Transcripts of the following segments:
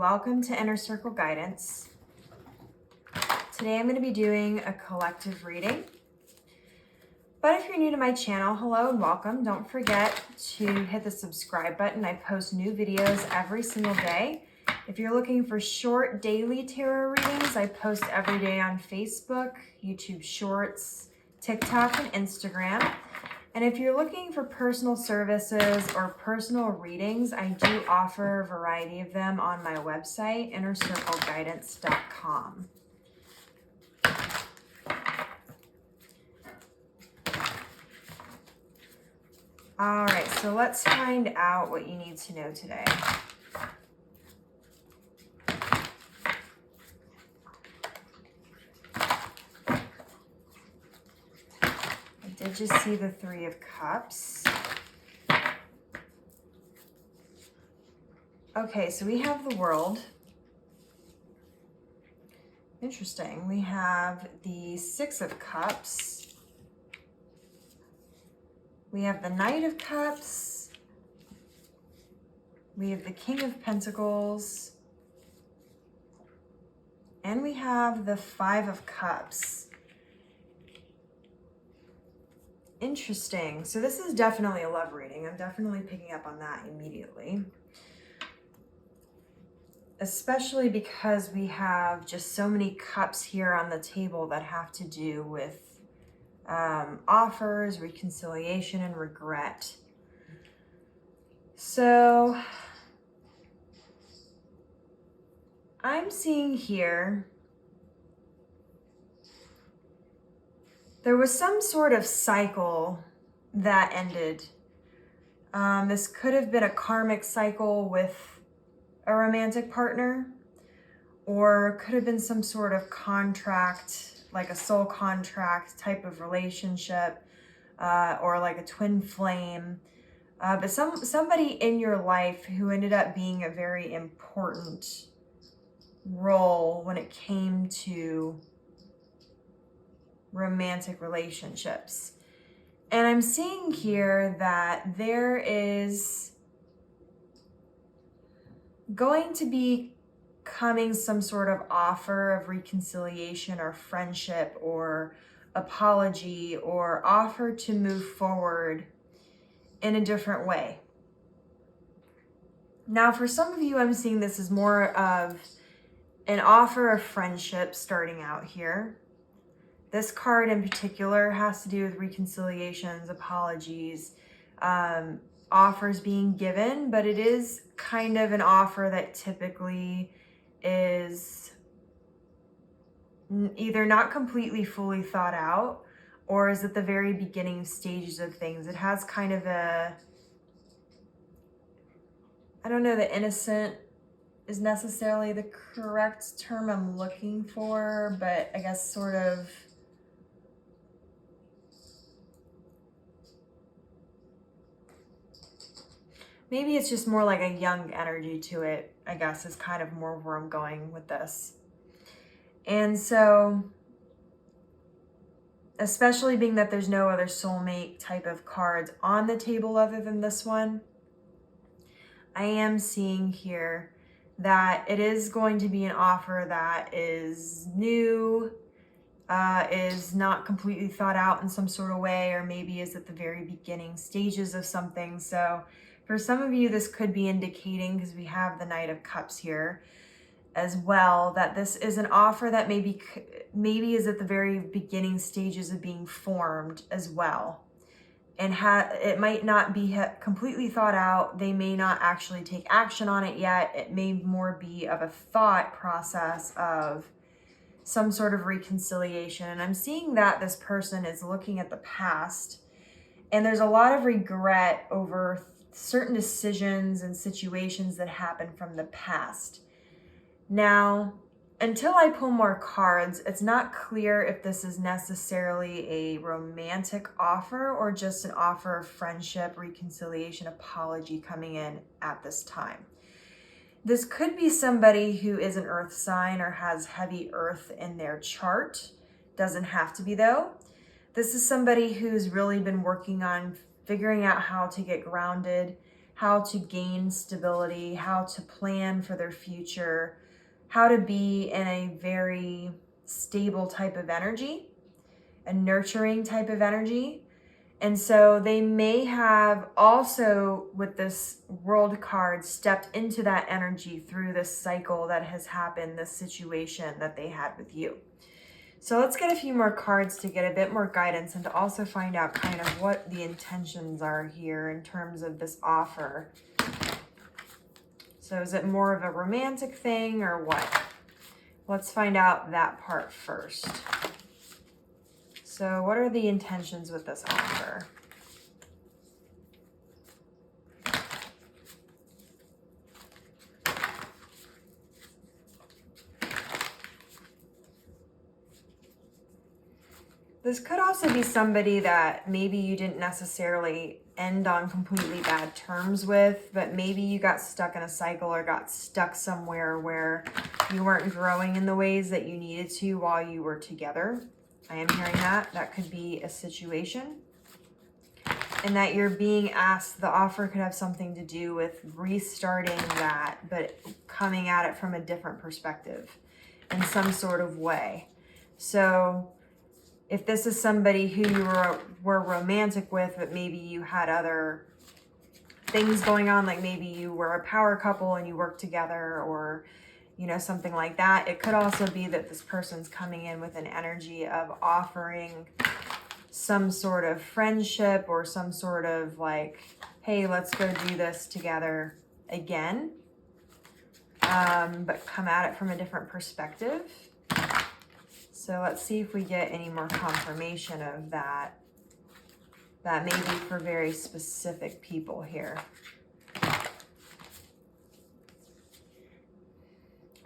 welcome to Inner Circle Guidance. Today I'm going to be doing a collective reading. But if you're new to my channel, hello and welcome. Don't forget to hit the subscribe button. I post new videos every single day. If you're looking for short daily tarot readings, I post every day on Facebook, YouTube Shorts, TikTok, and Instagram. And if you're looking for personal services or personal readings, I do offer a variety of them on my website, innercircleguidance.com. All right, so let's find out what you need to know today. I did just see the Three of Cups. Okay, so we have the World. Interesting. We have the Six of Cups. We have the Knight of Cups. We have the King of Pentacles. And we have the Five of Cups. Interesting. So this is definitely a love reading. I'm definitely picking up on that immediately. Especially because we have just so many cups here on the table that have to do with offers, reconciliation, and regret. So I'm seeing here there was some sort of cycle that ended. This could have been a karmic cycle with a romantic partner, or could have been some sort of contract, like a soul contract type of relationship, or like a twin flame. But somebody in your life who ended up being a very important role when it came to romantic relationships. And I'm seeing here that there is going to be coming some sort of offer of reconciliation or friendship or apology or offer to move forward in a different way. Now, for some of you, I'm seeing this as more of an offer of friendship starting out here. This card in particular has to do with reconciliations, apologies, offers being given, but it is kind of an offer that typically is either not completely fully thought out or is at the very beginning stages of things. It has kind of a, I don't know that innocent is necessarily the correct term I'm looking for, but I guess sort of maybe it's just more like a young energy to it, I guess, is kind of more where I'm going with this. And so, especially being that there's no other soulmate type of cards on the table other than this one, I am seeing here that it is going to be an offer that is new, is not completely thought out in some sort of way, or maybe is at the very beginning stages of something. So for some of you, this could be indicating, because we have the Knight of Cups here as well, that this is an offer that maybe is at the very beginning stages of being formed as well. And it might not be completely thought out. They may not actually take action on it yet. It may more be of a thought process of some sort of reconciliation. And I'm seeing that this person is looking at the past, and there's a lot of regret over certain decisions and situations that happened from the past. Now, until I pull more cards, it's not clear if this is necessarily a romantic offer or just an offer of friendship, reconciliation, apology coming in at this time. This could be somebody who is an earth sign or has heavy earth in their chart. Doesn't have to be though. This is somebody who's really been working on figuring out how to get grounded, how to gain stability, how to plan for their future, how to be in a very stable type of energy, a nurturing type of energy. And so they may have also, with this World card, stepped into that energy through this cycle that has happened, this situation that they had with you. So let's get a few more cards to get a bit more guidance and to also find out kind of what the intentions are here in terms of this offer. So is it more of a romantic thing or what? Let's find out that part first. So what are the intentions with this offer? This could also be somebody that maybe you didn't necessarily end on completely bad terms with, but maybe you got stuck in a cycle or got stuck somewhere where you weren't growing in the ways that you needed to while you were together. I am hearing that. That could be a situation. And that you're being asked, the offer could have something to do with restarting that, but coming at it from a different perspective in some sort of way. So if this is somebody who you were romantic with, but maybe you had other things going on, like maybe you were a power couple and you worked together, or you know, something like that. It could also be that this person's coming in with an energy of offering some sort of friendship or some sort of like, hey, let's go do this together again, but come at it from a different perspective. So let's see if we get any more confirmation of that. That may be for very specific people here.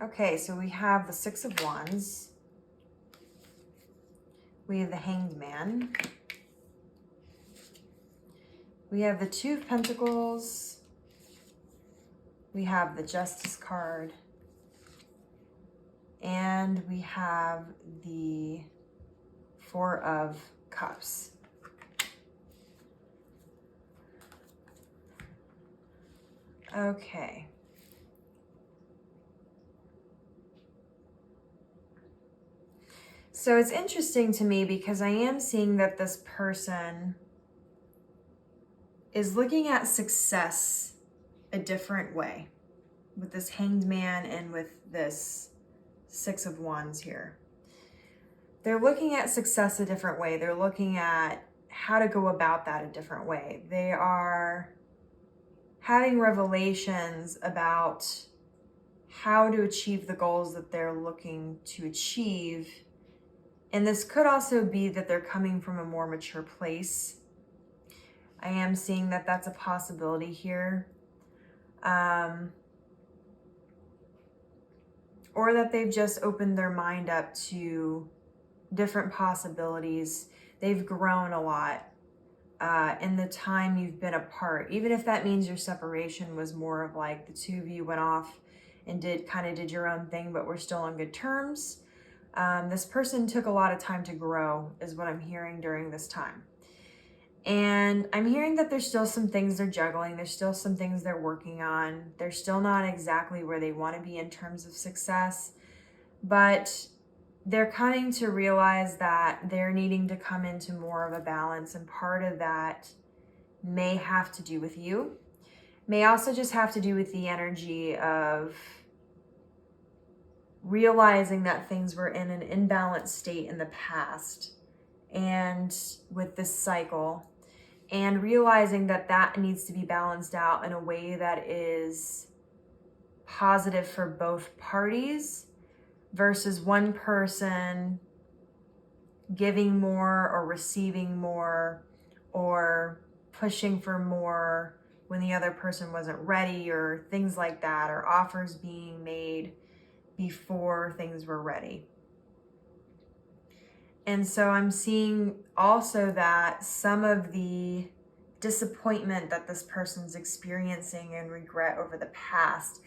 Okay, so we have the Six of Wands. We have the Hanged Man. We have the Two of Pentacles. We have the Justice card. And we have the Four of Cups. Okay. So it's interesting to me because I am seeing that this person is looking at success a different way with this Hanged Man and with this Six of Wands here. They're looking at success a different way. They're looking at how to go about that a different way. They are having revelations about how to achieve the goals that they're looking to achieve. And this could also be that they're coming from a more mature place. I am seeing that that's a possibility here. Or that they've just opened their mind up to different possibilities. They've grown a lot in the time you've been apart. Even if that means your separation was more of like the two of you went off and did your own thing, but we're still on good terms. This person took a lot of time to grow, is what I'm hearing during this time. And I'm hearing that there's still some things they're juggling. There's still some things they're working on. They're still not exactly where they want to be in terms of success, but they're coming to realize that they're needing to come into more of a balance. And part of that may have to do with you, may also just have to do with the energy of realizing that things were in an imbalanced state in the past and with this cycle, and realizing that that needs to be balanced out in a way that is positive for both parties versus one person giving more or receiving more or pushing for more when the other person wasn't ready, or things like that, or offers being made before things were ready. And so I'm seeing also that some of the disappointment that this person's experiencing and regret over the past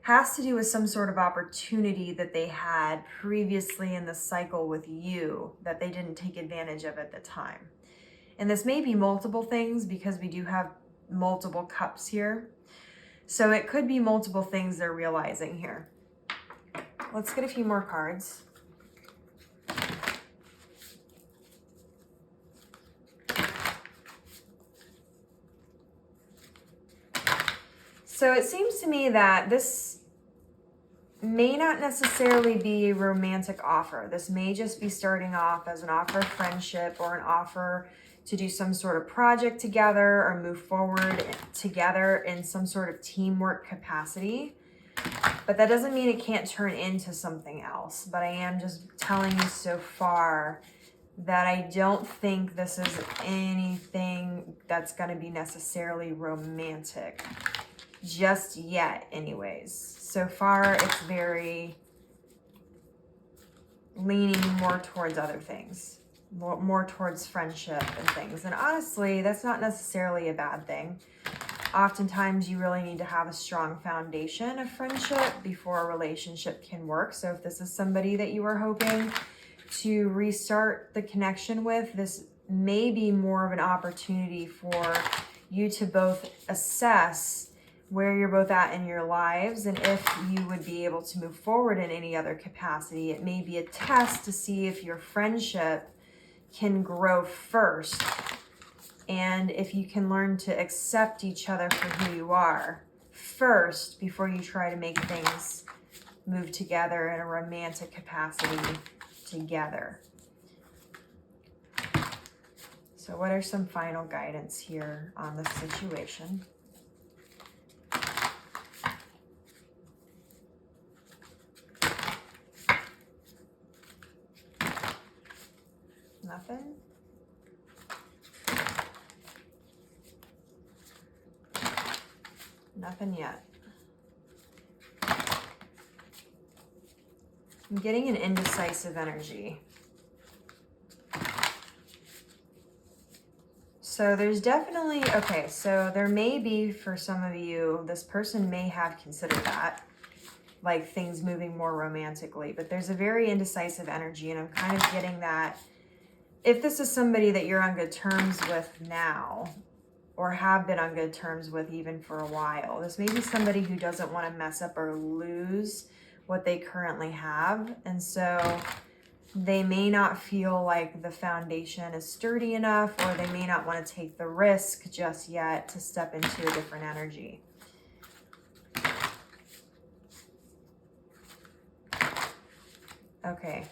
has to do with some sort of opportunity that they had previously in the cycle with you that they didn't take advantage of at the time. And this may be multiple things, because we do have multiple cups here. So it could be multiple things they're realizing here. Let's get a few more cards. So it seems to me that this may not necessarily be a romantic offer. This may just be starting off as an offer of friendship or an offer to do some sort of project together or move forward together in some sort of teamwork capacity. But that doesn't mean it can't turn into something else. But I am just telling you so far that I don't think this is anything that's going to be necessarily romantic just yet anyways. So far it's very leaning more towards other things, more towards friendship and things. And honestly, that's not necessarily a bad thing. Oftentimes you really need to have a strong foundation of friendship before a relationship can work. So if this is somebody that you are hoping to restart the connection with, this may be more of an opportunity for you to both assess where you're both at in your lives and if you would be able to move forward in any other capacity. It may be a test to see if your friendship can grow first and if you can learn to accept each other for who you are first before you try to make things move together in a romantic capacity together. So what are some final guidance here on this situation? Nothing? Nothing yet. I'm getting an indecisive energy. So there's definitely, okay, so there may be, for some of you, this person may have considered that, like things moving more romantically, but there's a very indecisive energy, and I'm kind of getting that if this is somebody that you're on good terms with now, or have been on good terms with even for a while, this may be somebody who doesn't want to mess up or lose what they currently have. And so they may not feel like the foundation is sturdy enough, or they may not want to take the risk just yet to step into a different energy. Okay.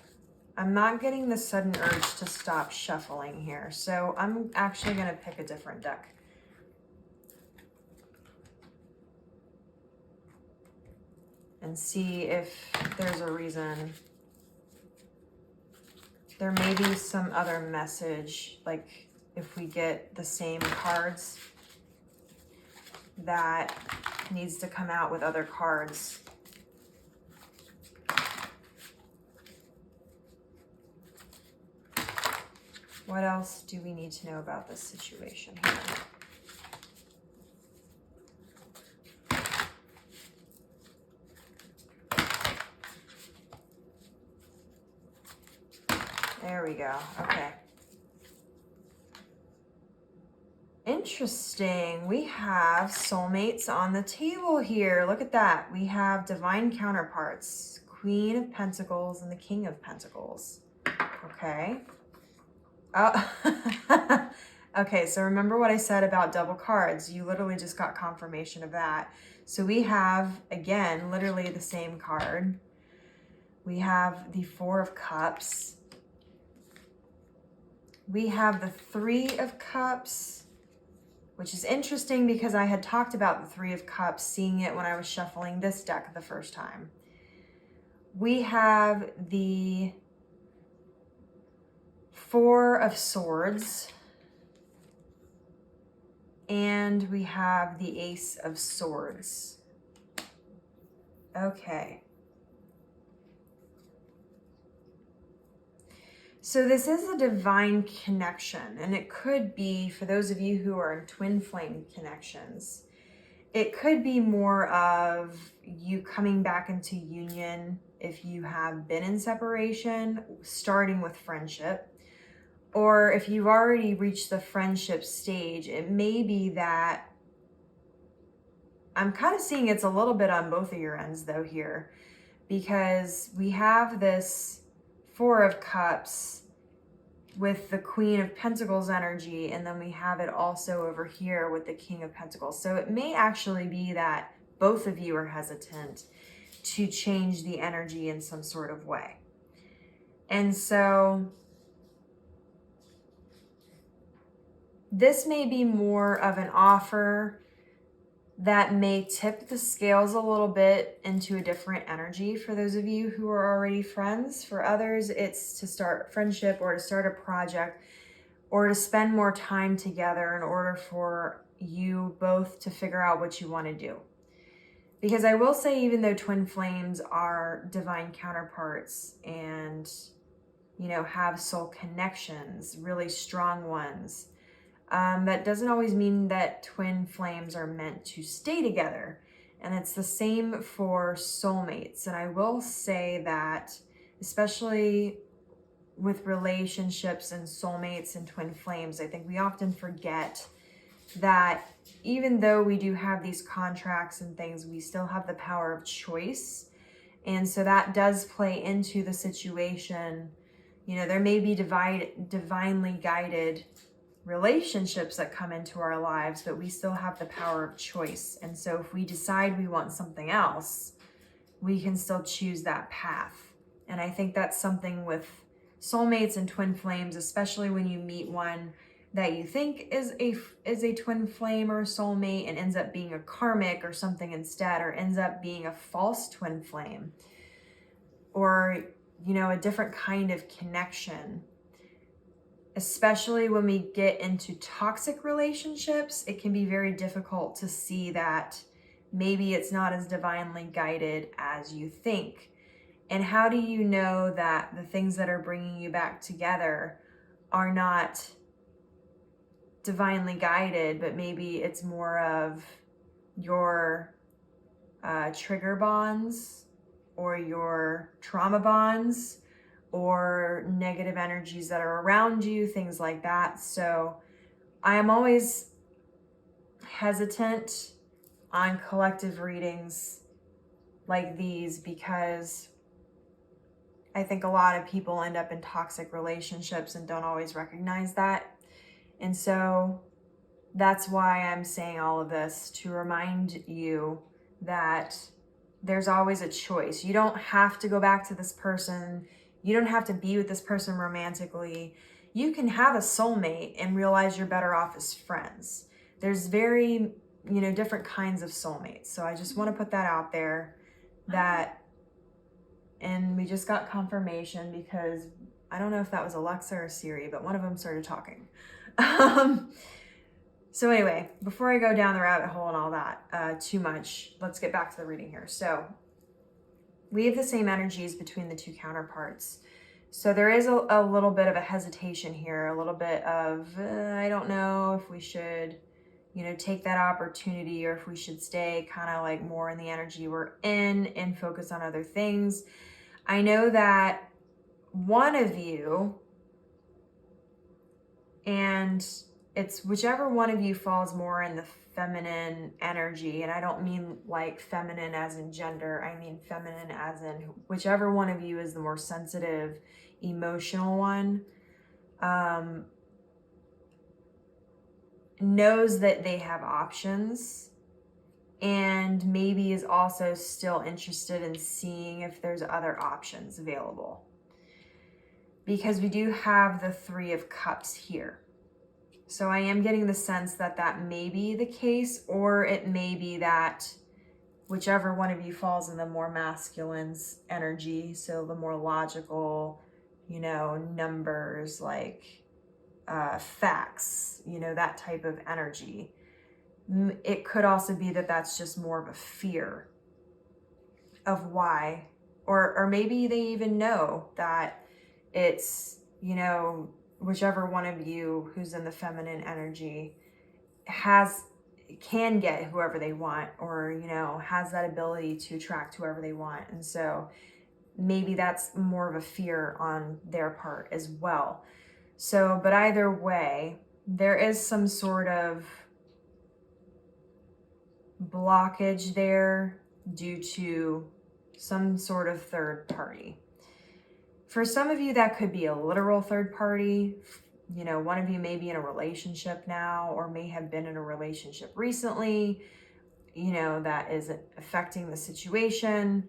I'm not getting the sudden urge to stop shuffling here, so I'm actually going to pick a different deck. And see if there's a reason. There may be some other message, like if we get the same cards, that needs to come out with other cards. What else do we need to know about this situation here? There we go. Okay. Interesting. We have soulmates on the table here. Look at that. We have divine counterparts, Queen of Pentacles and the King of Pentacles. Okay. Oh, okay, so remember what I said about double cards. You literally just got confirmation of that. So we have, again, literally the same card. We have the Four of Cups. We have the Three of Cups, which is interesting because I had talked about the Three of Cups, seeing it when I was shuffling this deck the first time. We have the Four of Swords, and we have the Ace of Swords. Okay. So this is a divine connection, and it could be, for those of you who are in twin flame connections, it could be more of you coming back into union if you have been in separation, starting with friendship. Or if you've already reached the friendship stage, it may be that I'm kind of seeing it's a little bit on both of your ends though here, because we have this Four of Cups with the Queen of Pentacles energy, and then we have it also over here with the King of Pentacles. So it may actually be that both of you are hesitant to change the energy in some sort of way. And so this may be more of an offer that may tip the scales a little bit into a different energy for those of you who are already friends. For others, it's to start friendship or to start a project or to spend more time together in order for you both to figure out what you want to do. Because I will say, even though twin flames are divine counterparts and, you know, have soul connections, really strong ones, that doesn't always mean that twin flames are meant to stay together. And it's the same for soulmates. And I will say that, especially with relationships and soulmates and twin flames, I think we often forget that even though we do have these contracts and things, we still have the power of choice. And so that does play into the situation. You know, there may be divinely guided relationships that come into our lives, but we still have the power of choice. And so if we decide we want something else, we can still choose that path. And I think that's something with soulmates and twin flames, especially when you meet one that you think is a twin flame or a soulmate and ends up being a karmic or something instead, or ends up being a false twin flame, or, you know, a different kind of connection. Especially when we get into toxic relationships, it can be very difficult to see that maybe it's not as divinely guided as you think. And how do you know that the things that are bringing you back together are not divinely guided, but maybe it's more of your trigger bonds or your trauma bonds or negative energies that are around you, things like that. So I am always hesitant on collective readings like these, because I think a lot of people end up in toxic relationships and don't always recognize that. And so that's why I'm saying all of this, to remind you that there's always a choice. You don't have to go back to this person. You don't have to be with this person romantically. You can have a soulmate and realize you're better off as friends. There's very, you know, different kinds of soulmates. So I just want to put that out there, that, and we just got confirmation, because I don't know if that was Alexa or Siri, but one of them started talking. So anyway, before I go down the rabbit hole and all that too much, let's get back to the reading here. So we have the same energies between the two counterparts. So there is a little bit of a hesitation here, a little bit of, I don't know if we should, you know, take that opportunity, or if we should stay kind of like more in the energy we're in and focus on other things. I know that one of you, and it's whichever one of you falls more in the feminine energy, and I don't mean like feminine as in gender, I mean feminine as in whichever one of you is the more sensitive, emotional one, knows that they have options, and maybe is also still interested in seeing if there's other options available. Because we do have the Three of Cups here. So I am getting the sense that that may be the case, or it may be that whichever one of you falls in the more masculine's energy, so the more logical, you know, numbers, like facts, you know, that type of energy. It could also be that that's just more of a fear of why, or maybe they even know that it's, you know, whichever one of you who's in the feminine energy can get whoever they want, or, you know, has that ability to attract whoever they want. And so maybe that's more of a fear on their part as well. So, but either way, there is some sort of blockage there due to some sort of third party. For some of you, that could be a literal third party. You know, one of you may be in a relationship now or may have been in a relationship recently, you know, that is affecting the situation.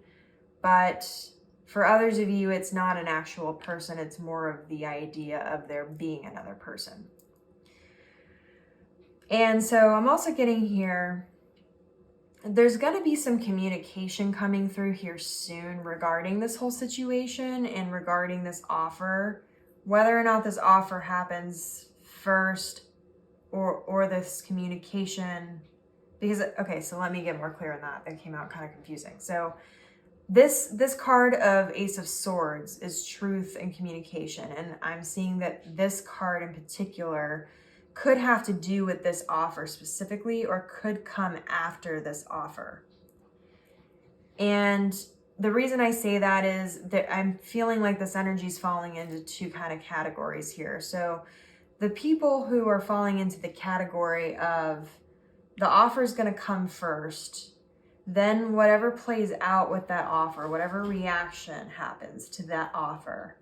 But for others of you, it's not an actual person. It's more of the idea of there being another person. And so I'm also getting here, there's going to be some communication coming through here soon regarding this whole situation and regarding this offer, whether or not this offer happens first or this communication. Because, okay, so let me get more clear on that. That came out kind of confusing. So this card of Ace of Swords is truth and communication. And I'm seeing that this card in particular could have to do with this offer specifically, or could come after this offer. And the reason I say that is that I'm feeling like this energy is falling into two kind of categories here. So the people who are falling into the category of the offer is going to come first, then whatever plays out with that offer, whatever reaction happens to that offer,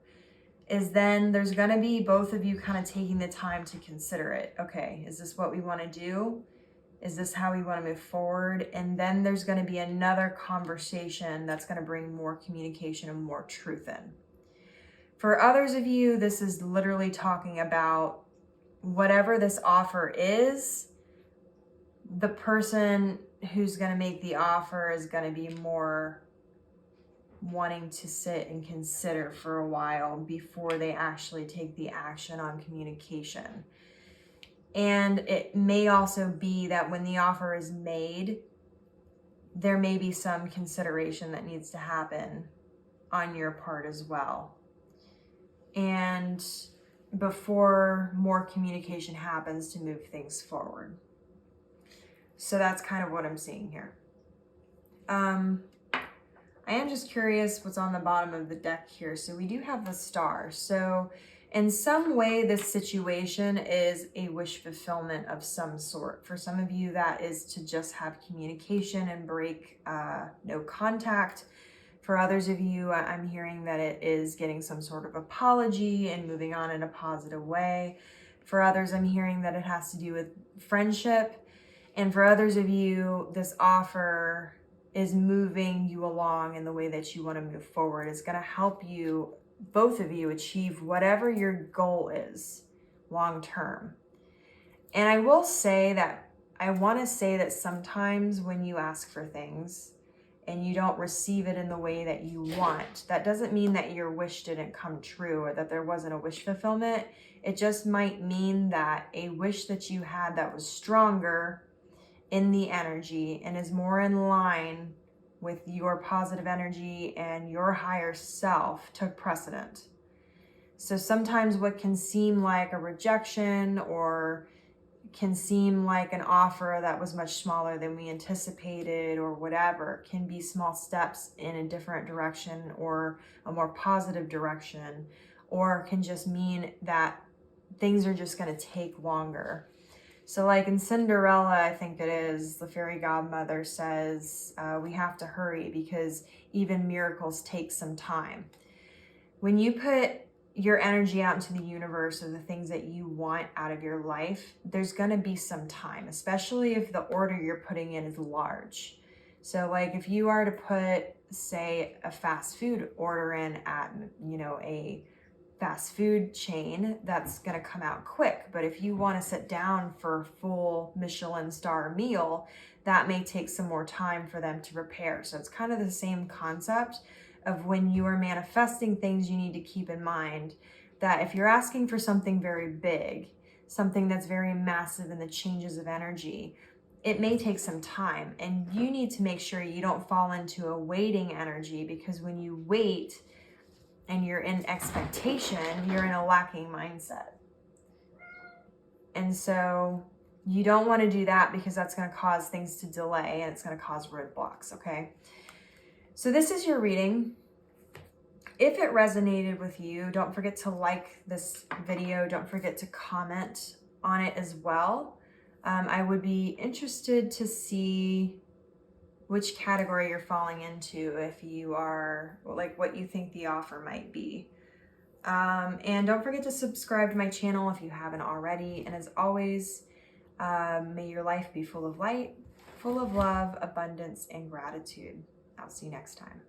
is then there's going to be both of you kind of taking the time to consider it. Okay, is this what we want to do? Is this how we want to move forward? And then there's going to be another conversation that's going to bring more communication and more truth in. For others of you, this is literally talking about whatever this offer is, the person who's going to make the offer is going to be more wanting to sit and consider for a while before they actually take the action on communication. And it may also be that when the offer is made, there may be some consideration that needs to happen on your part as well. And before more communication happens to move things forward. So that's kind of what I'm seeing here. I am just curious what's on the bottom of the deck here. So we do have the Star. So in some way, this situation is a wish fulfillment of some sort. For some of you, that is to just have communication and break no contact. For others of you, I'm hearing that it is getting some sort of apology and moving on in a positive way. For others, I'm hearing that it has to do with friendship. And for others of you, this offer is moving you along in the way that you want to move forward. It's going to help you, both of you, achieve whatever your goal is long term. And I will say that I want to say that sometimes when you ask for things and you don't receive it in the way that you want, that doesn't mean that your wish didn't come true or that there wasn't a wish fulfillment. It just might mean that a wish that you had that was stronger in the energy and is more in line with your positive energy and your higher self took precedent. So sometimes what can seem like a rejection or can seem like an offer that was much smaller than we anticipated or whatever can be small steps in a different direction or a more positive direction, or can just mean that things are just going to take longer. So like in Cinderella, I think it is, the fairy godmother says, we have to hurry because even miracles take some time. When you put your energy out into the universe of the things that you want out of your life, there's going to be some time, especially if the order you're putting in is large. So like if you are to put, say, a fast food order in at, a fast food chain, that's going to come out quick. But if you want to sit down for a full Michelin star meal, that may take some more time for them to prepare. So it's kind of the same concept of when you are manifesting things, you need to keep in mind that if you're asking for something very big, something that's very massive in the changes of energy, it may take some time. And you need to make sure you don't fall into a waiting energy, because when you wait and you're in expectation, you're in a lacking mindset. And so you don't want to do that, because that's going to cause things to delay and it's going to cause roadblocks, okay? So this is your reading. If it resonated with you, don't forget to like this video. Don't forget to comment on it as well. I would be interested to see which category you're falling into, if you are, like, what you think the offer might be. And don't forget to subscribe to my channel if you haven't already. And as always, may your life be full of light, full of love, abundance, and gratitude. I'll see you next time.